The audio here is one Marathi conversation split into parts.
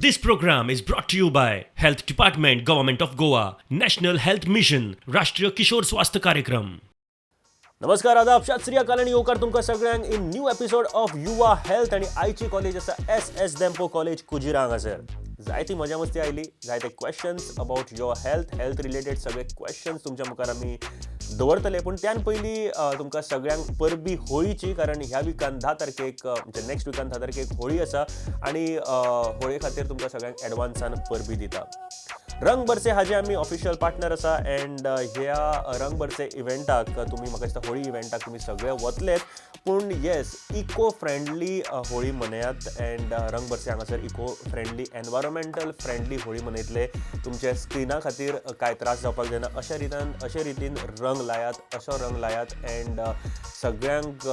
This program is brought to you by Health Department, Government of Goa, National Health Mission, राष्ट्रीय किशोर स्वास्थ्य कार्यक्रम. नमस्कार, आदाब, शात श्री अकाल आणि येवकार तुमकां सगळ्यांक इन न्यू एपिसोड ऑफ युवा हेल्थ आणि आयची कॉलेज आसा एस देंपो कॉलेज कुजिरा हांगासर. जायती मजा मस्ती आयली, जायते questions about your health related सगळे क्वेश्चन्स तुमच्या मुखार आमी दवरतले. पूण त्यान पयलीं तुमकां सगळ्यांक परबी होळीची, कारण ह्या विकान 10 तारखेक म्हणजे नेक्स्ट विकान 10 तारखेक होळी आसा आणि होळये खातीर तुमकां सगळ्यांक एडवान्सान परबी दिता. रंग बरसे हाजे आमी ऑफिशियल पार्टनर आसा अँड ह्या रंग बरसे इव्हेंटाक तुम्ही म्हाका दिसता होळी इव्हेंटाक तुम्ही सगळे वतलेत, पूण yes eco friendly Holi मनयात and रंग बरसे हांगासर eco friendly environmental friendly Holi मनयतले. तुमच्या स्किना खातीर कांय त्रास जावपाक जायना अशे रितीन रंग लायात, असो रंग लायात अँड सगळ्यांक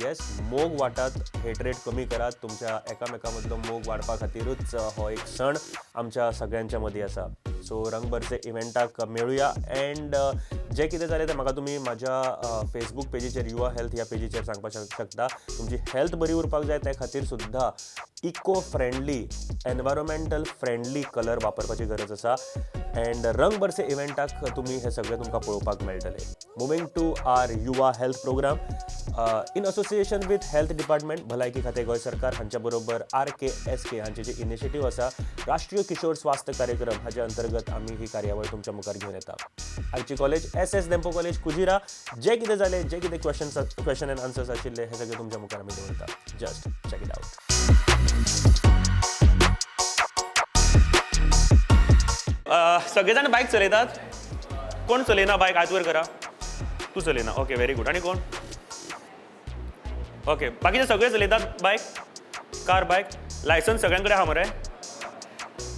येस मोग वाटात, हेटरेट कमी करात. तुमच्या एकामेका मदलो मोग वाडपा खातीरूच हो एक सण आमच्या सगळ्यांच्या मदीं आसा. सो रंग बरसे इव्हेंटाक मेळुया अँड जे कितें जालें तें म्हाका तुमी म्हाज्या फेसबूक पेजीचेर युवा हेल्थ ह्या पेजीचेर सांगपाक शकता. तुमची हेल्थ बरी उरपाक जाय त्या खातीर सुद्धा eco friendly environmental friendly colour वापरपाची गरज आसा अँड रंग बरसे इव्हेंटाक तुमी हे सगळे तुमकां पळोवपाक मेळटले. Moving to our Yuva health program in association with health department, भलायकी खातें गोंय सरकार हांच्या बरोबर RKSK हांची जी इनिशिएटीव आसा राष्ट्रीय किशोर स्वास्थ्य कार्यक्रम हाच्या अंतर्गत आमी ही कार्यावळ तुमच्या मुखार घेवन येता. आयची college S Dempo college Kujira. जे कितें जालें, जे कितें क्वेश्चन एंड आन्सर्स आशिल्ले हे सगळे तुमच्या मुखार आमी दवरता. Just check it out. सगळे जाण बायक चलयतात. कोण चलयना बायक? हात वयर करा. तू चलयना. Okay, very good. आनी कोण? ओके, बाकीचे सगळे चलयतात बायक, कार, बायक. लायसन्स सगळ्यांकडे आहा मरे?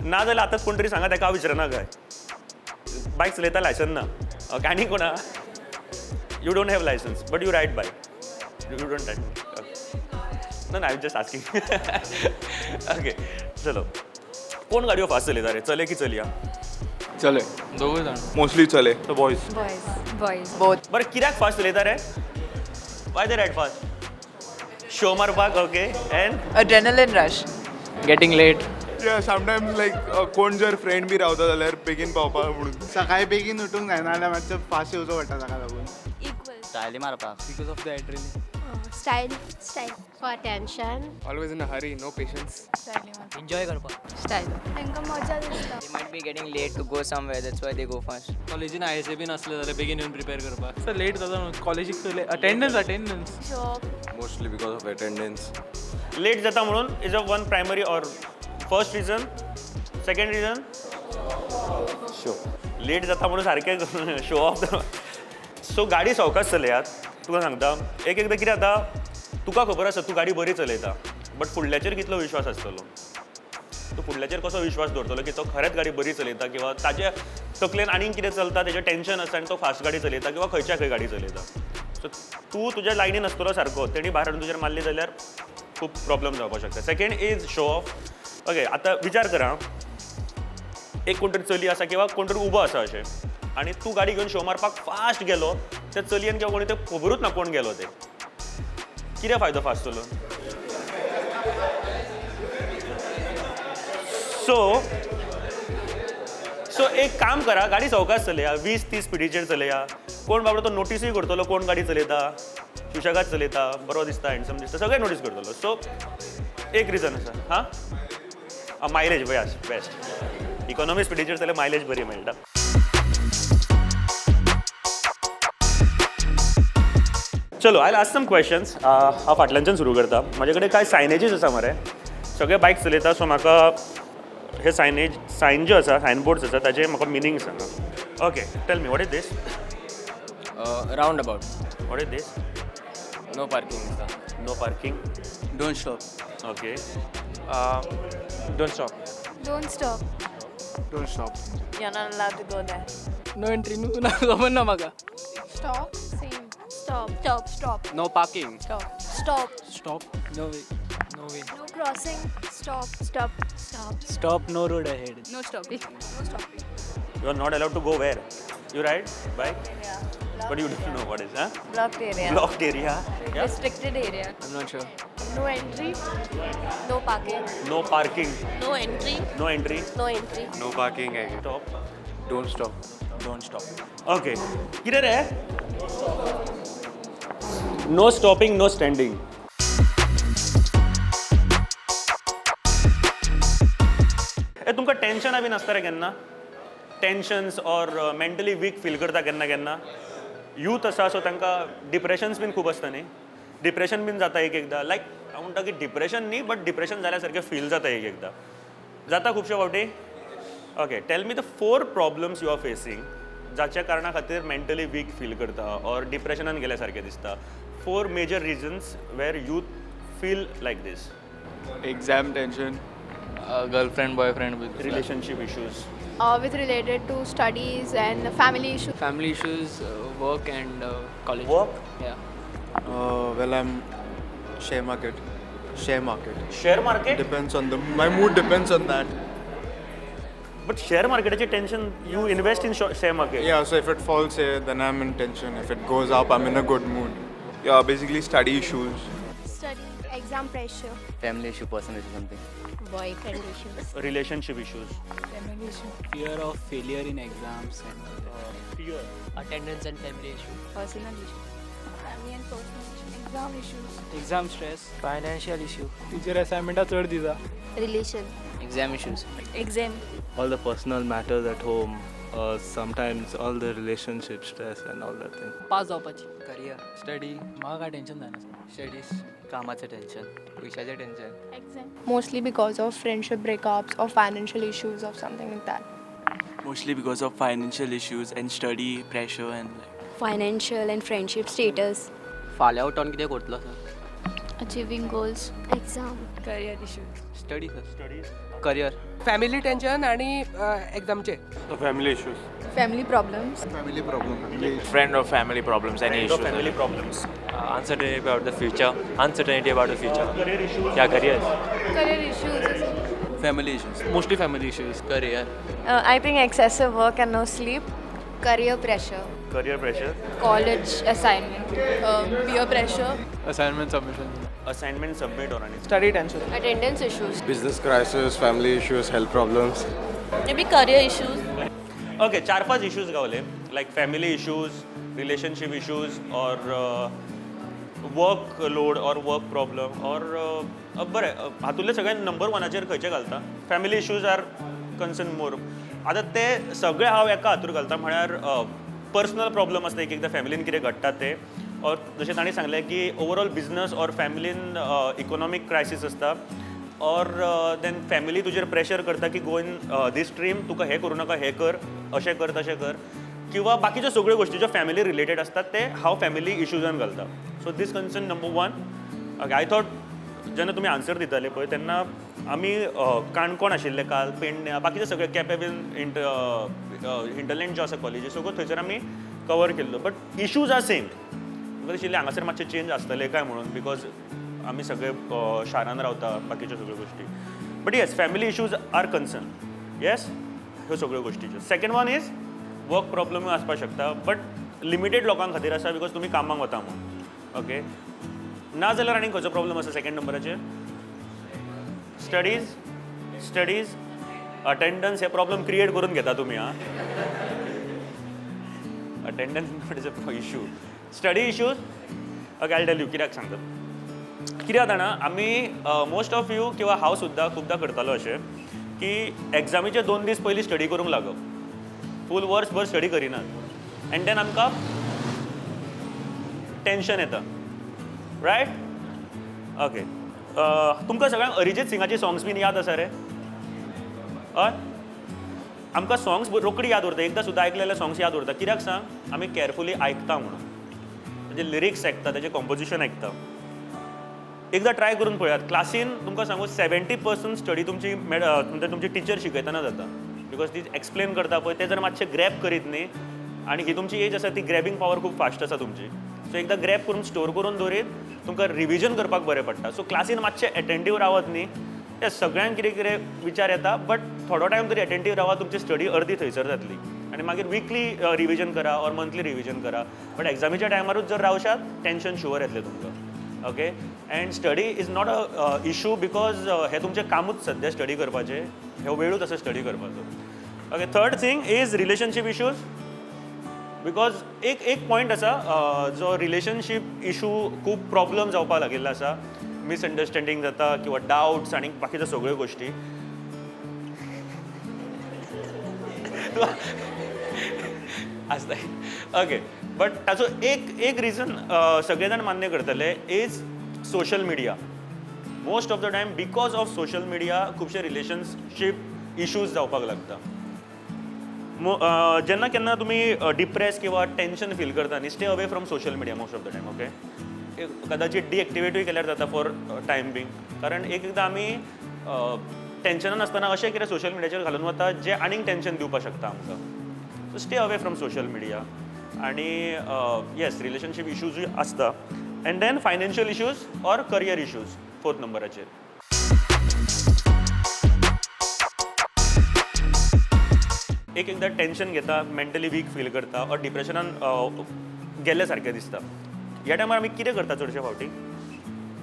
ना जाल्यार आतांच कोण तरी सांगा, ताका हांव विचारना काय. बायक चलयता, लायसन्स ना. ओके, आनी कोण आहा? You don't have licence but you ride bike. You don't ride. ना आय जस्ट आस्किंग. ओके, चलो. कोण गाडयो फास्ट चलयता रे? चले की चलया? चले, दोघं जाण. मोस्टली चले. तो बॉयज. both. बरं, कित्याक फास्ट चलयता रे? Why they ride fast? Show मारपाक? Okay. And Adrenaline rush. Getting late. Sometimes like कोण जर फ्रेंड बी रावता जाल्यार बेगीन पावपाक म्हणून. सकाळी बेगीन उठूंक जायना जाल्यार मातसो फास्ट येवचो पडटा ताका लागून. Equal. स्टायली मारपाक. Because of the adrenaline. Style. For attention. Always in a hurry, no patience. Enjoy करपाक. Style. तांकां मजा दिसता. They might be getting late to go somewhere, that's why they go fast. कॉलेजीन आयएसए बीन असले जाल्यार बेगीन येवन प्रिपेअर करपाक. सर लेट जाता न्हू कॉलेजीक चले. Attendance. Job. Mostly because of attendance. Late जाता म्हणून is a one primary or first reason? Second reason? Show. Late जाता म्हणून सारके शो ऑफ द. सो गाडी सवकास चलयात. तुका सांगता, एकदां कितें जाता, तुका खबर आसा तूं गाडी बरी चलयता, बट फुडल्याचेर कितलो विश्वास आसतलो? तूं फुडल्याचेर कसो विश्वास दवरतलो की तो खरेंच गाडी बरी चलयता, किंवा ताजे तकलेन आनीक कितें चलता, तेजें टेन्शन आसा आनी तो फास्ट गाडी चलयता किंवा खंयच्या खंय गाडी चलयता. सो तूं तुज्या लायनीन आसतलो सारको, तेणी भायर हाडून तुजेर मारली जाल्यार खूब प्रॉब्लम जावपाक शकता. Second is show off. Okay, आतां विचार करा, एक कोण तरी चली आसा किंवा कोण तरी उबो आसा अशें, आनी तूं गाडी घेवन शो मारपाक फास्ट गेलो, त्या चलयेन किंवा कोणी ते खबरूच ना कोण गेलो ते. कितें फायदो फास्ट चलोवन? सो एक काम करा, गाडी सवकास चलया, 20-30 स्पिडीचेर चलया. कोण बाबा तो नोटीसूय करतलो कोण गाडी चलयता, सुशेगाद चलयता, बरो दिसता, हँडसम दिसता, सगळे नोटीस करतलो. सो एक रिजन आसा. हां, मायलेज बेस्ट. इकॉनॉमी स्पिडीचेर चलल्यार मायलेज बरी मेळटा. चलो, आय आस्क सम क्वेश्चन्स. हांव फाटल्यानच्यान सुरू करता. म्हाजे कडेन कांय सायनेजीस आसा मरे. सगळे बायक चलयता, सो म्हाका हे सायन ज्यो आसा, सायनबोर्ड्स आसा, ताजे म्हाका मिनींग सांगा. Okay, tell me, what is this? Roundabout. What is this? No parking. No parking. Don't stop. Okay. Don't stop. Don't stop. Don't stop. You're not allowed to go there. No entry. ना खबर ना म्हाका. Stop. Same. Stop. No parking. Stop. Stop. No way. No crossing. Stop. Stop. No road ahead. No stopping. You are not allowed to go where? You ride bike? But you don't know what is, huh? Blocked area. Blocked area. Yeah. Restricted area. I'm not sure. No entry. No parking. No parking, No entry. No entry, No entry. No parking आहे stop, don't stop don't stop. Okay, कितें रे? No stopping, no standing. तुमकां टेन्शनां बीन आसता रे केन्ना? Tensions or mentally weak feel करता केन्ना केन्ना? यूथ आसा सो तांकां डिप्रेशन्स बीन खूब आसता न्ही? डिप्रेशन बीन जाता एक एकदां. लायक हांव म्हणटा की डिप्रेशन न्ही, बट डिप्रेशन जाल्या सारकें फील जाता एक एकदां. जाता खुबशे फावटी? Okay, tell me the 4 problems you are facing जाच्या कारणां खातीर मेंटली वीक फील करता ऑर डिप्रेशनान गेल्या सारकें दिसता. 4 major reasons where youth feel like this. Exam tension girlfriend boyfriend with relationship issues, With related to studies and family issues. family issues, work and college. Work, Yeah. Well I am share market share market. Depends on the my mood depends on that but share मार्केटाचे tension, you invest in share market. Yeah, so if it falls here, then I'm in tension. If it goes up, I'm in a good mood. Yeah, basically study issues. Study, exam pressure. Family issue, personal issue, something. Boyfriend issues. Relationship issues, fear of failure in exams and fear, Attendance and family issue. Personal issues. Family and personal issues. Exam issues. exam stress, Financial issue. teacher assignment चड दिता. Relation. Exam issues. Exam. all the personal matters at home, sometimes all the relationship stress and all that thing. Pass जावपाची. Career. Study. म्हाका काय टेन्शन जायना. Studies. कामाचं टेन्शन. पैशाचं tension. Exam. Mostly because of friendship breakups or financial issues or something like that. Mostly because of financial issues and study pressure and Financial and friendship status. फाल्यां उठोन कितें करतलो sir? Achieving goals. Exam. Career issues. Study sir. Studies, career. Family tension आणि एक्झामचे. Family issues. Family problems. Family problem. Friend or family problems, any issues. Family problems, Uncertainty about the future. Uncertainty about the future. Career issues, Yeah, careers. Career issues. family issues. Mostly family issues. Career. I think excessive work and no sleep. Career pressure. Career pressure, College assignment. Peer pressure. Assignment submission. Assignment submit होना नहीं. Study tension. Attendance issues. Business crisis, family issues, health problems. Maybe career issues. Okay, 4-5 issues Gawale, like family issues, relationship issues or work load or work problem or बरें, हातूंतले सगळ्यात नंबर 1 खंयचे घालता? फॅमिली इश्यूज आर कन्सर्न मोर. आतां ते सगळे हांव एका हातूर घालता, म्हळ्यार पर्सनल प्रॉब्लम आसता एक एकदां फॅमिलीन कितें घडटा ते, और जशें ताणें सांगलें की ओवरऑल बिजनस ऑर फॅमिलीन इकॉनॉमीक क्रायसीस आसता, और देन फॅमिली तुजेर प्रेशर करता की गो इन दीस स्ट्रीम, तुका हें करूं नाका, हें कर, अशें कर, तशें कर, किंवा बाकीच्यो सगळ्यो गोश्टी ज्यो फॅमिली रिलेटेड असतात ते हांव फॅमिली इश्यूजान घालता. So this concern number 1. Okay, I thought जेन्ना तुमी आन्सर दिताले पळय तेन्ना आमी काणकोण आशिल्ले काल, पेडण्या, बाकीचे सगळे केपें बीन हिंटरलँड ज्यो आसा कॉलेजी सगळ्यो थंयसर आमी कवर केल्लो. But issues are same. म्हाका दिशिल्लें हांगासर मातशें चेंज आसतलें काय म्हणून, बिकॉज आमी सगळे शारान रावता, बाकीच्यो सगळ्यो गोश्टी. But yes, family issues are concern. Yes, ह्यो सगळ्यो गोश्टीच्यो. सेकंड वन इज वर्क प्रॉब्लमूय आसपाक शकता, बट लिमिटेड लोकांक खातीर आसा, बिकॉज तुमी कामाक वता म्हणून. ओके, ना जाल्यार आनी खंयचो प्रॉब्लम आसा सेकंड नंबराचेर? स्टडीज, अटेंडन्स, हे प्रॉब्लम क्रिएट करून घेता तुमी. Attendance is a issue. Study issues, okay, I tell you कित्याक सांगता. कित्याक जाणा, आमी मोस्ट ऑफ यू किंवा हांव सुद्दां खुबदां करतालो अशें की एग्जामीचे 2 दीस पयलीं स्टडी करूंक लागप, फूल वर्सभर स्टडी करिनात, एंड देन आमकां टेन्शन येता, रायट? ओके, तुमकां सगळ्यांक अरिजीत सिंगाची सॉंग्स बीन याद आसा रे? हय, आमकां सॉंग्स रोखडी याद उरता, एकदां सुद्दां आयकलेले सॉंग्स याद उरता. कित्याक सांग? आमी कॅरफुली आयकता म्हणून, ताजे लिरिक्स आयकता, ताजें कॉम्पोजिशन आयकता. एकदां ट्राय करून पळयात. क्लासीन तुमकां सांगू 70% स्टडी तुमची टिचर शिकयतना जाता, बिकॉज ती एक्सप्लेन करता पळय तें जर मातशें ग्रॅब करीत न्ही, आनी ही तुमची एज आसा ती ग्रॅबिंग पावर खूब फास्ट आसा तुमची, सो एकदां ग्रॅब करून स्टोर करून दवरीत, तुमकां रिविजन करपाक बरें पडटा. सो क्लासीन मातशें एटेंटीव रावत न्ही, ते सगळ्यांक कितें कितें विचार येता, बट थोडो टायम तरी एटेंटीव रावा, तुमची स्टडी अर्दी थंयसर जातली. आनी मागीर विकली रिविजन करा ऑर मंथली रिविजन करा. बट एग्जामीच्या टायमारूच जर रावशात टेन्शन शुअर येतलें तुमकां. Okay and study is not a issue because हे तुमचें कामूच सद्या स्टडी करपाचें हे वेळूच आसा स्टडी करपाचो okay third thing is relationship issues because एक पॉयंट आसा जो रिलेशनशीप इशू खूब प्रॉब्लम जावपाक लागिल्लो आसा मिसअंडरस्टँडींग जाता किंवा डाउट्स आनी बाकीच्यो सगळ्यो गोश्टी आसता ओके बट ताचो एक रिजन सगळे जाण मान्य करतले is social media most of the time because of social media खुबशे रिलेशनशीप इश्यूज जावपाक लागता जेन्ना केन्ना तुमी डिप्रेस किंवा टेन्शन फील करता न्ही stay away from social media most of the time okay कदाचित डिएक्टिवेटूय केल्यार जाता फॉर टायम बींग कारण एकदां आमी टेन्शनान आसतना अशें कितें सोशल मिडियाचेर घालून वता जें आनीक टेन्शन दिवपाक शकता आमकां so stay away from social media आनी येस रिलेशनशीप इश्यूजूय आसता and then financial issues or career issues fourth नंबराचेर एकदां टेन्शन घेता मेंटली वीक फील करता ऑर डिप्रेशनान गेल्ले सारकें दिसता ह्या टायमार आमी कितें करता चडशे फावटी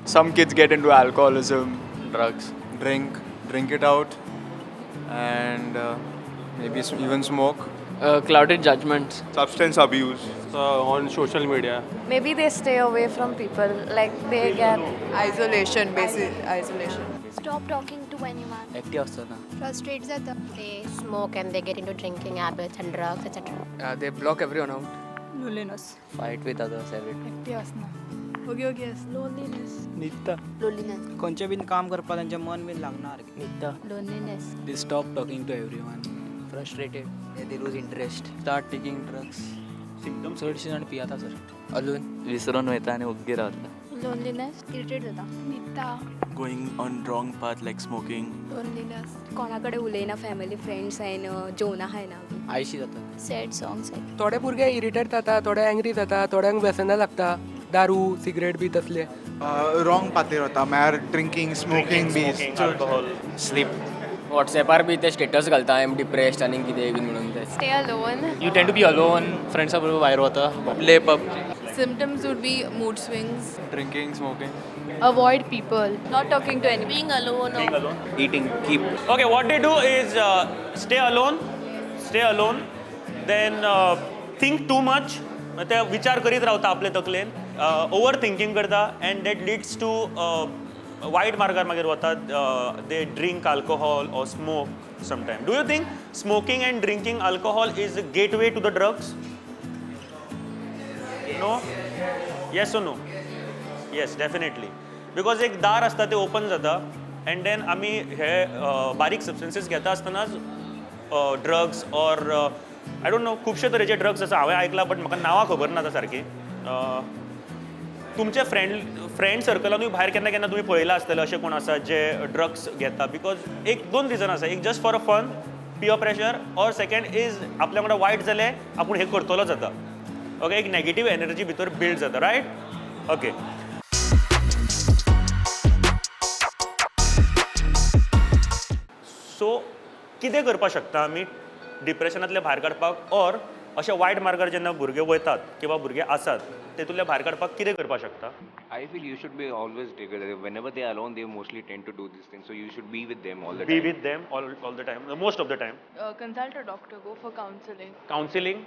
Some kids get into alcoholism, drugs, drink it out, and maybe even smoke. Clouded judgments. Substance abuse on social media. Maybe they stay away from people, like they get Isolation, basic isolation. Stop talking to anyone. Active असताना. Frustrated जातं. They smoke and they get into drinking habits and drugs, etc. They block everyone out. Loneliness. Fight with others every time. Active असणं. ओगी Loneliness. न्हिदता Loneliness. खंयचें बीन काम करपा तांचें मन बीन लागना Nita. Loneliness. They stop talking to everyone. Frustrated. They lose interest. Start taking drugs. Symptoms चडशीं जाण पियाता सर. Alone. विसरून वयता आनी ओग्गी रावता. Loneliness. Irritate जाता. न्हिदता. Going on wrong path like smoking. Loneliness. कोणाकडे उलयना फॅमिली फ्रेंड्स आयन जेवना खायना आयशी जाता. Sad songs आहेत. थोडे भुरगे इरिटेट जाता थोडे एंग्री जाता थोड्यांक व्यसनां लागता दारू सिगरेट बी तसले रॉंग पातेर वता म्हळ्यार ड्रिंकींग स्मोकींग बी अल्कोहोल Sleep. WhatsAppar बी ते स्टेटस घालता आय एम डिप्रेस्ड आनी कितें बीन म्हणून ते. Stay alone You tend to be alone. Friends बरोबर भायर वता. Play pub. Symptoms would be mood swings. Drinking, smoking. Avoid people. Not talking to any Being alone. being alone Eating. Keep. okay what they do is stay alone then think too much ते विचार करीत रावता आपले तकलेन ओवर थिंकींग करता एंड दॅट लिड्स टू वायट मार्गार मागीर वतात they drink alcohol or smoke sometime do you think smoking and drinking alcohol is a gateway to the drugs no yes oh no yes definitely because एक दार आसता ते ओपन जाता एंड देन आमी हे बारीक सबस्टन्सीस घेता आसतनाच drugs or I don't know खुबशे तरेचे ड्रग्स आसा हांवें आयकला बट म्हाका नांवां खबर ना सारकी तुमचे फ्रेंड सर्कलानूय भायर केन्ना केन्ना तुमी पळयलां आसतलें अशें कोण आसा जे ड्रग्स घेता बिकॉज एक दोन रिजन आसा एक just for a fun peer pressure or second is आपल्या वांगडा वायट जालें आपूण हे करतलो जाता ओके एक नेगेटीव एनर्जी भितर बिल्ड जाता रायट ओके सो कितें करपाक शकता आमी डिप्रेशनांतले भायर काडपाक ऑर अशा वायट मार्गार जेन्ना भुरगे वयतात किंवा भुरगे आसात तेतूंतले भायर काडपाक कितें करपाक शकता I feel you should be always together. Whenever they are alone, they mostly tend to do these things. So you should be with them all the be time. with them all the time most of the time Consult a doctor. Go for counseling. counseling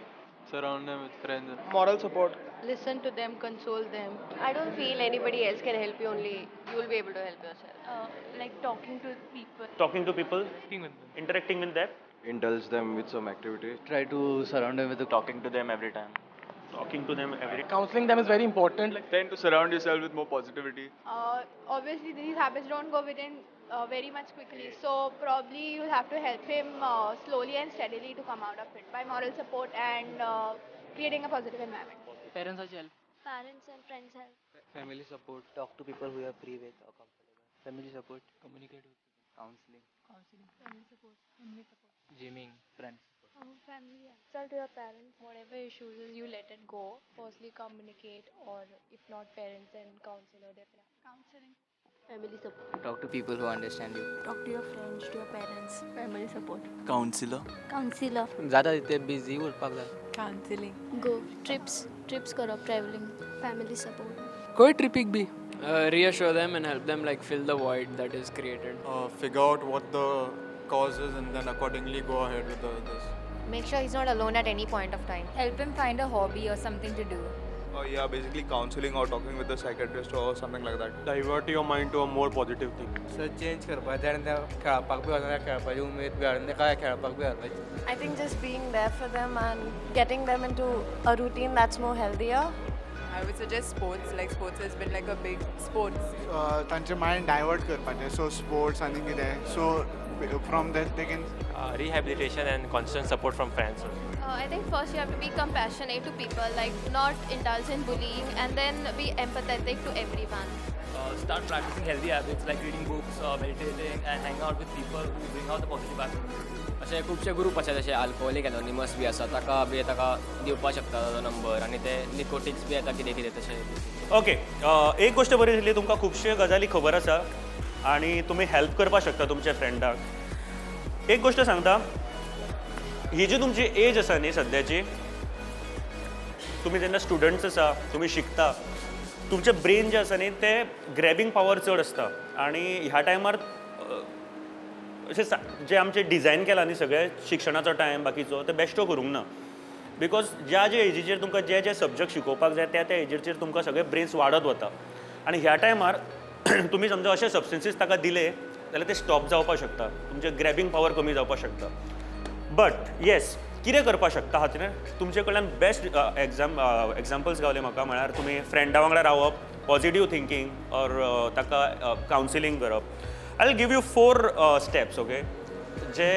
Surround them with friends. moral support Listen to them. Console them. I don't feel anybody else can help you, only you will be able to help yourself. Like talking to people. talking to people Speaking with them. interacting with them Indulge them with some activity. Try to surround them with Talking to them every time. talking to them every counseling them is very important Tend to surround yourself with more positivity. Obviously, these habits don't go within very much quickly. So probably you'll have to help him slowly and steadily to come out of it by moral support and creating a positive environment. Parents help. Parents and friends help. Family support. Talk to people who you are free with or comfortable. Family support. Communicate with people. Counseling. Family support. Family support. Gymming. Friends. Family. Consult your parents. Whatever issues is, you let it go. Firstly, communicate, or if not parents, then counselor. Counseling. Family support. Talk to people who understand you. Talk to your friends, to your parents. Family support. Counselor. Counselor. ज़्यादा इतने busy उरपाक जाय. Counseling. Go trips. Trips करो. Traveling. Family support. खंय ट्रिपीक बी Reassure them and help them like fill the void that is created. Figure out what the cause is and then accordingly go ahead with this. Make sure he's not alone at any point of time. Help him find a hobby or something to do. Yeah, basically counseling or talking with the psychiatrist or something like that. Divert your mind to a more positive thing. So change करपाचें आनी त्या खेळपाक बी वचना खेळपाची उमेद बी हाडून तेका खेळपाक बी घालपाची. I think just being there for them and getting them into a routine that's more healthier. I would suggest sports. Like sports has been like a big sports. तांचे मायंड डायवर्ट करपाचें सो स्पोर्ट्स आनी कितें so from that they can Rehabilitation and constant support from friends. I think first you have to be compassionate to people, like not indulge in bullying, and then be empathetic to everyone. Start practicing healthy habits like reading books, meditating, and hang out with people who bring out the positive aspects. अशे खुबशे ग्रूप आसा जशे अल्कोहोलीक एनोनिमस बी आसा ताका दिवपाक शकता ताजो नंबर आनी ते निकोटिक्स बी येता कितें कितें तशें. ओके एक गोश्ट बरी जाली तुमकां खुबश्यो गजाली खबर आसा आनी तुमी हेल्प करपाक शकता तुमच्या फ्रेंडाक. एक गोश्ट सांगता, ही जी तुमची एज आसा न्ही सद्याची, तुमी जेन्ना स्टुडंट्स आसा तुमी शिकता, तुमचें ब्रेन जें आसा न्ही तें ग्रॅबिंग पावर चड आसता आनी ह्या टायमार अशें जे आमचें डिझायन केलां न्ही सगळें शिक्षणाचो टायम बाकीचो ते बेश्टो करूंक ना. बिकॉज ज्या एजीचेर तुमकां जे जे सब्जक्ट शिकोवपाक जाय त्या एजीचेर तुमकां सगळे ब्रेन्स वाडत वता आनी ह्या टायमार तुमी समजा अशे सबस्टन्सीस ताका दिले जाल्यार ते स्टॉप जावपाक शकता, तुमचें ग्रॅबिंग पावर कमी जावपाक शकता. बट येस कितें करपाक शकता हातून तुमचे कडल्यान बेस्ट एग्जाम्पल्स गावले म्हाका, म्हळ्यार तुमी फ्रेंडा वांगडा रावप, पॉजिटीव थिंकींग ऑर ताका कावन्सिलींग करप. I will give you 4 steps okay जे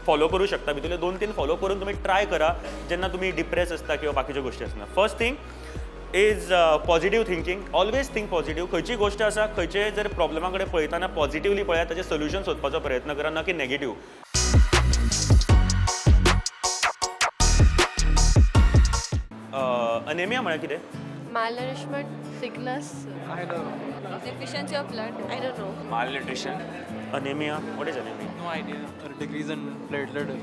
फॉलो करूं शकता. भितरले 2-3 फॉलो करून तुमी ट्राय करा जेन्ना तुमी डिप्रेस आसता किंवा बाकीच्यो गोश्टी आसना. First thing is positive thinking. Always think positive. खंयची गोश्ट आसा खंयचे जर प्रॉब्लेमा कडेन पळयतना पॉजिटिवली पळयात, ताचें सोल्युशन सोदपाचो प्रयत्न करा, ना की नेगेटीव. अनेमिया म्हळ्यार कितें? Malnourishment, sickness, deficiency of blood. I don't know. Malnutrition. Anemia. What is anemia? No idea. Decrease in platelet.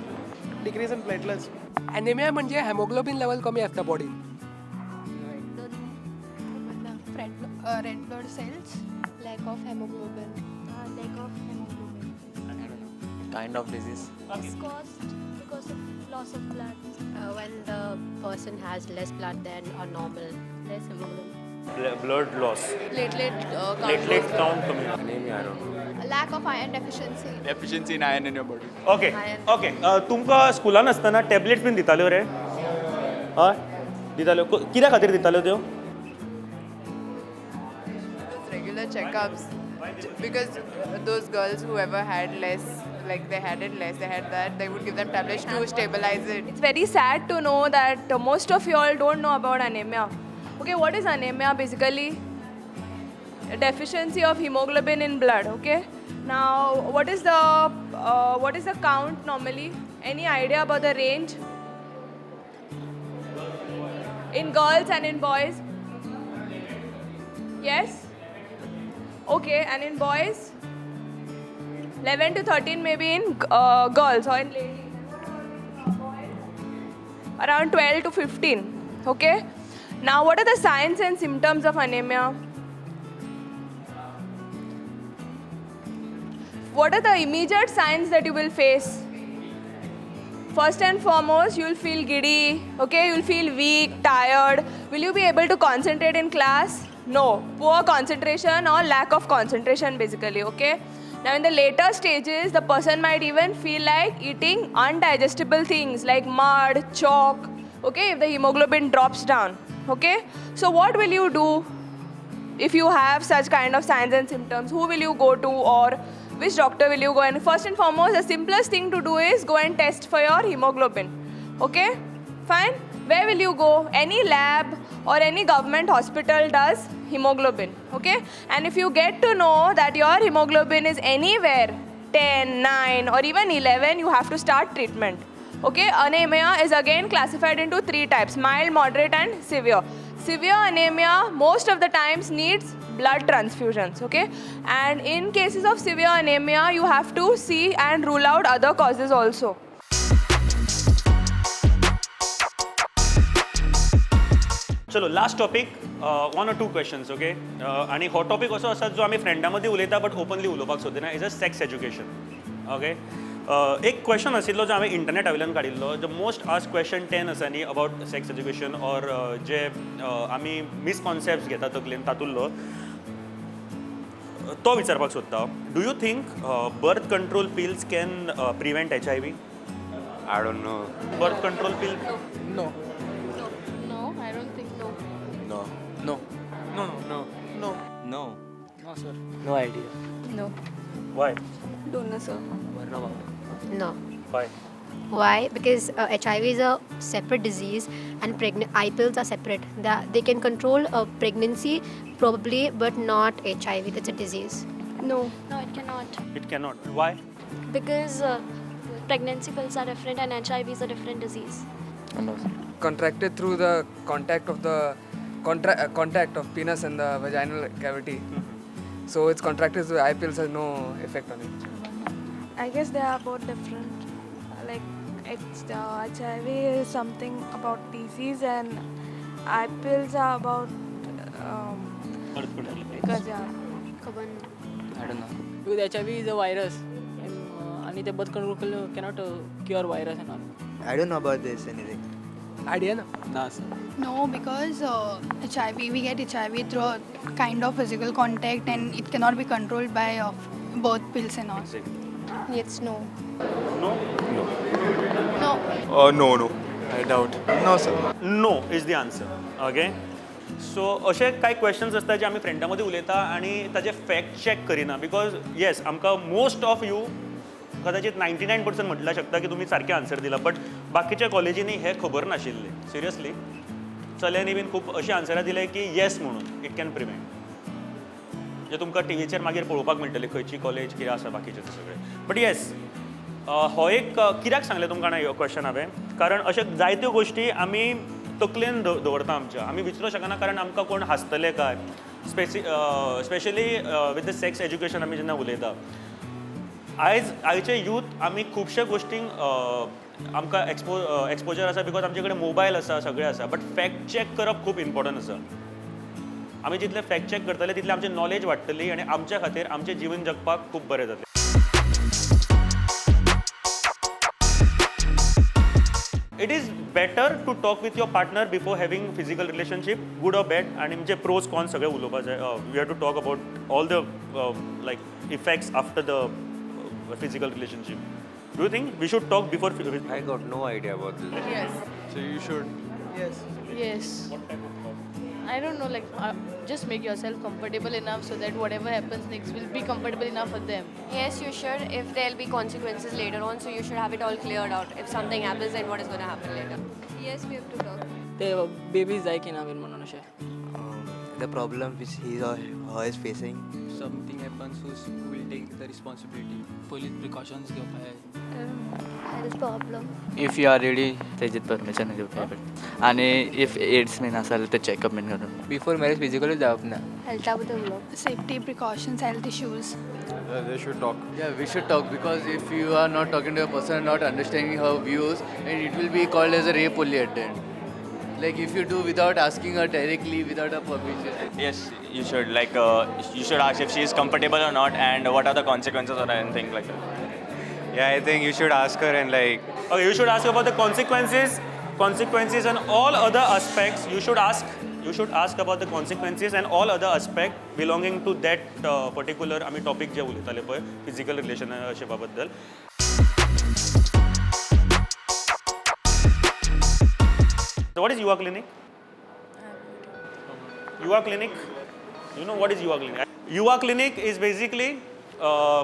Decrease in platelets. Anaemia म्हणजे हेमोग्लोबिन लेवल कमी असता बॉडीन. Red blood cells, lack of hemoglobin. Lack of hemoglobin. Kind of disease. It's caused because of loss of blood. When the person has less blood than a normal, less hemoglobin. Blood loss. Platelet count कमी. Anemia, I don't know. A lack of iron deficiency. Deficiency in iron in your body. Okay okay तुमकां स्कुलान आसतना टॅबलेट्स बीन दिताल्यो रे? हय दिताल्यो. कित्या खातीर दिताल्यो त्यो? Regular checkups. Because those girls who ever had less, like they had that, they would give them tablets to stabilize it. It's very sad to know that most of you all don't know about anemia. Okay, what is anemia basically? A deficiency of hemoglobin in blood. Okay, now what is the count normally? Any idea about the range in girls and in boys? Yes. Okay, and in boys 11 to 13 maybe in girls or in ladies. Around 12 to 15. Okay, now what are the signs and symptoms of anemia? What are the immediate signs that you will face? First and foremost, you will feel giddy. Okay, you will feel weak, tired. Will you be able to concentrate in class? No. Poor concentration or lack of concentration basically. Okay, now in the later stages the person might even feel like eating undigestible things like mud, chalk. Okay, if the hemoglobin drops down. Okay, so what will you do if you have such kind of signs and symptoms? Who will you go to or which doctor will you go? And first and foremost, the simplest thing to do is go and test for your hemoglobin. Okay, fine. Where will you go? Any lab or any government hospital does hemoglobin. Okay, and if you get to know that your hemoglobin is anywhere 10, 9 or even 11, you have to start treatment. Okay, anemia is again classified into 3 types: mild, moderate and severe. Severe anemia most of the times needs blood transfusions. Okay, and in cases of severe anemia you have to see and rule out other causes also. चलो last topic 1 or 2 questions, okay? आणि हो टॉपिक असो आसा जो आमी फ्रेंडा मदीं उलयता बट ओपनली उलोवपाक सोदिना is a sex education, okay? एक क्वेश्चन आशिल्लो जो हांवें इंटरनेटा वयल्यान काडिल्लो, द मोस्ट आस्क्ड क्वेश्चन 10 आसा न्ही अबाउट सेक्स एज्युकेशन ऑर जे आमी मिसकॉन्सेप्ट्स घेता तकलेन तातूंतलो तो विचारपाक सोदता. Do you think birth control pills can prevent HIV? I don't know. Birth control pill? No. No, I don't think no. No. No. No, no. No. No. No, sir. No idea. No. Why? Don't know, sir. No. Why? Why? Because HIV is a separate disease and eye pills are separate. They can control pregnancy probably, but not HIV. That's a disease. No. No, it cannot. It cannot. Why? Because pregnancy pills are different and HIV is a different disease. Contracted through the contact of the contact of penis and the vaginal cavity. So it's contracted. So eye pills has no effect on it. I guess they are both different. Like it's HIV is something about disease and eye pills are about because I don't know. Because HIV is a virus. And the birth control cannot cure virus and all. I don't know about this anything. Idea? Nah, sir. No, because HIV, we get HIV through a kind of physical contact and it cannot be controlled by birth pills and all. It's no. No? No. No. I doubt. No, sir. No is the answer, okay? So असे कांय क्वेश्चन्स आसता जे आमी फ्रेंडा मदीं उलयता आनी ताजे फॅक्ट चॅक करिना बिकॉज येस आमकां मोस्ट ऑफ यू कदाचित 99% म्हटल्यार शकता की तुमी सारकें आन्सर दिला बट बाकीच्या कॉलेजींनी हे खबर नाशिल्लें सिरियसली चल्यांनी बीन खूब अशी आन्सरां दिले की येस म्हणून इट कॅन प्रिवेंट जे तुमकां टीव्हीचेर मागीर पळोवपाक मेळटलें खंयची कॉलेज कितें आसा बाकीचें तें सगळें बट येस हो एक कित्याक सांगलें तुमकां ना हो क्वेश्चन हांवें कारण अशे जायत्यो गोश्टी आमी तकलेन दवरता आमच्या आमी विचारूं शकना कारण आमकां कोण हांसतले काय specially with the sex education आमी जेन्ना उलयता आयचे यूथ आमी खुबशे गोश्टींक आमकां एक्सपोजर आसा बिकॉज आमचे कडेन मोबायल आसा सगळें आसा बट फॅक्ट चॅक करप खूब इम्पॉर्टंट आसा आमी जितले फॅक्ट चॅक करतले तितले आमची नॉलेज वाडटली आनी आमच्या खातीर आमचें जीवन जगपाक खूब बरें जातलें It is better to talk with your partner before having physical relationship, good or bad, and म्हणजे pros cons सगळे उलोवपा जाय. We have to talk about all the like effects after the physical relationship. Do you think we should talk before? I got no idea about this. Yes. So you should. Yes. Yes. What type of talk? I don't know, like just make yourself comfortable enough so that whatever happens next will be comfortable enough for them. Yes, you should. If there'll be consequences later on, so you should have it all cleared out. If something happens, then what is going to happen later? Yes, we have to talk. ते babies जाय की ना बीन म्हणून अशें. The problem which he or her is facing. Something happens, who will take the responsibility? Police precautions घेवपाक जाय. Health problem. If you are ready, तेजी परमिशन घेवपाक आनी if AIDS बीन आसा जाल्यार ते चॅकअप बीन करून. Before marriage, physically जावप ना. Health बद्दल Safety precautions, health issues. They should talk. Yeah, we should talk because if you are not talking to a person, not understanding her views, and it will be called as a rape only at the end. Like if you do without asking her directly, without her permission. Yes, you should. Like you should ask if she is comfortable or not, and what are the consequences or anything like that. Yeah, I think you should ask her and like. Okay, you should ask about the consequences and all other aspects. You should ask about the consequences and all other aspects belonging to that particular आमी topic जे उलयताले पळय physical relationship बद्दल. So what is Yuva Clinic? Yuva Clinic, you know what is Yuva Clinic? Yuva Clinic is basically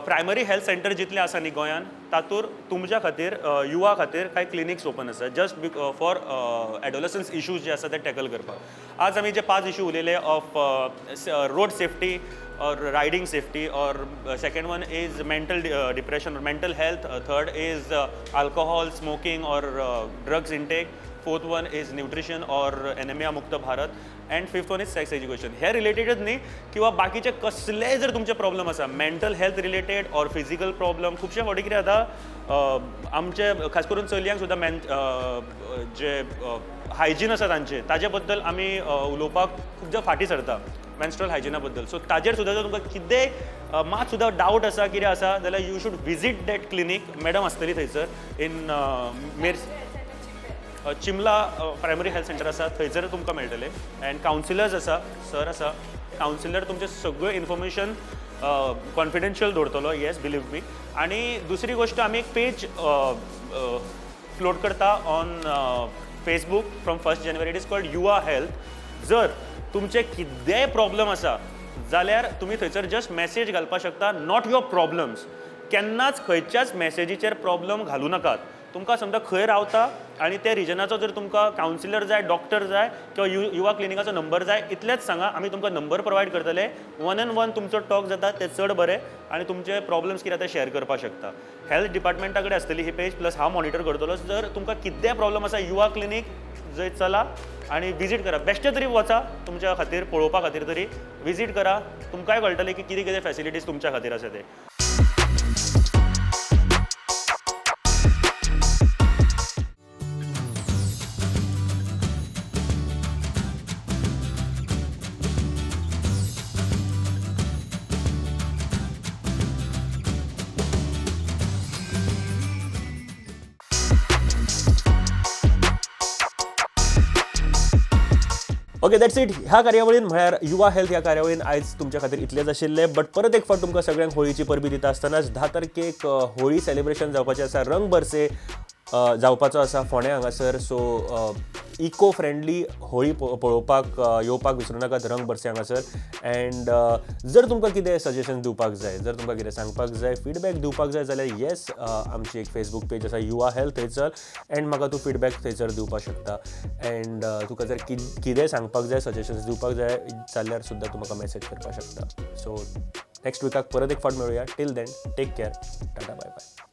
primary health centre जितले आसा न्ही गोंयान तातूर तुमच्या खातीर युवा खातीर कांय क्लिनिक्स ओपन आसा जस्ट फॉर एडोलसन्स इश्यूज जे आसा ते टॅकल करपाक आज आमी जे 5 इश्यू उलयले of road safety or riding safety or second one is mental depression or mental health third is alcohol smoking or drugs intake fourth one is nutrition or anemia mukta bharat and fifth one is sex education हे रिलेटेडच न्ही किंवा बाकीचे कसले जर तुमचे प्रॉब्लेम आसा मेंटल हेल्थ रिलेटेड और फिजिकल प्रॉब्लेम खुबशे फावटी कितें जाता आमचे खास करून चलयांक सुद्दां जे हायजीन आसा तांचे ताजे बद्दल आमी उलोवपाक खूब फाटीं सरता मेन्स्ट्रुअल हायजिना बद्दल. सो ताजेर सुद्दां जर तुमकां कितेंय मात सुद्दां डावट आसा कितें आसा जाल्यार you should visit that clinic. Madam आसतली थंयसर in Chimla primary health centre आसा थंयसर तुमकां मेळटलें. एंड कावन्सिलर्स आसा, सर आसा, कावन्सिलर तुमचें सगळें इन्फॉर्मेशन कॉन्फिडेन्शियल दवरतलो. Yes, believe me. आनी दुसरी गोश्ट आमी एक पेज फ्लोट करता ऑन फेसबूक फ्रॉम 1 जानेवारी. It is called Yuva health. जर तुमचे कितेंय प्रॉब्लम आसा जाल्यार तुमी थंयसर जस्ट मॅसेज घालपाक शकता. Not your problems. केन्नाच खंयच्याच मॅसेजीचेर प्रॉब्लम घालू नाकात. तुमकां समजा खंय रावता आनी त्या रिजनाचो जर तुमकां कावन्सिलर जाय, डॉक्टर जाय किंवा युवा क्लिनिकाचो नंबर जाय, इतलेंच सांगा. आमी तुमकां नंबर प्रोवायड करतले. 1-on-1 तुमचो टॉक जाता तें चड बरें आनी तुमचे प्रॉब्लम्स कितें ते शेअर करपाक शकता. हेल्थ डिपार्टमेंटा कडेन आसतली ही पेज, प्लस हांव मॉनिटर करतलो. जर तुमकां कितेंय प्रॉब्लम आसा युवा क्लिनीक जंय चला आनी विजीट करा. बेश्टे तरी वचा तुमच्या खातीर पळोवपा खातीर तरी विजीट करा. तुमकांय कळटलें की कितें कितें फॅसिलिटीज तुमच्या खातीर आसा ते. Okay, that's it. ह्या कार्यावळीन म्हळ्यार युवा हेल्थ ह्या कार्यावळीन आयज तुमच्या खातीर इतलेंच आशिल्लें. बट परत एक फावट तुमकां सगळ्यांक होळीची परबी दिता आसतनाच 10 तारखेक होळी सेलिब्रेशन जावपाचें आसा. रंग बरसे जावपाचो आसा फोंड्या हांगासर. सो इको फ्रेंडली होळी पळोवपाक येवपाक विसरूं नाकात रंग बरसे हांगासर. एंड जर तुमकां कितें सजेशन दिवपाक जाय, जर तुमकां कितें सांगपाक जाय, फीडबॅक दिवपाक जाय जाल्यार येस, आमची एक फेसबूक पेज आसा युवा हेल्थ, थंयसर. एंड म्हाका तूं फीडबॅक थंयसर दिवपाक शकता. एंड तुका जर कितेंय सांगपाक जाय, सजेशन्स दिवपाक जाय जाल्यार सुद्दां तूं म्हाका मॅसेज करपाक शकता. सो नेक्स्ट विकाक परत एक फावट मेळुया. Till then take care. Tata, bye bye.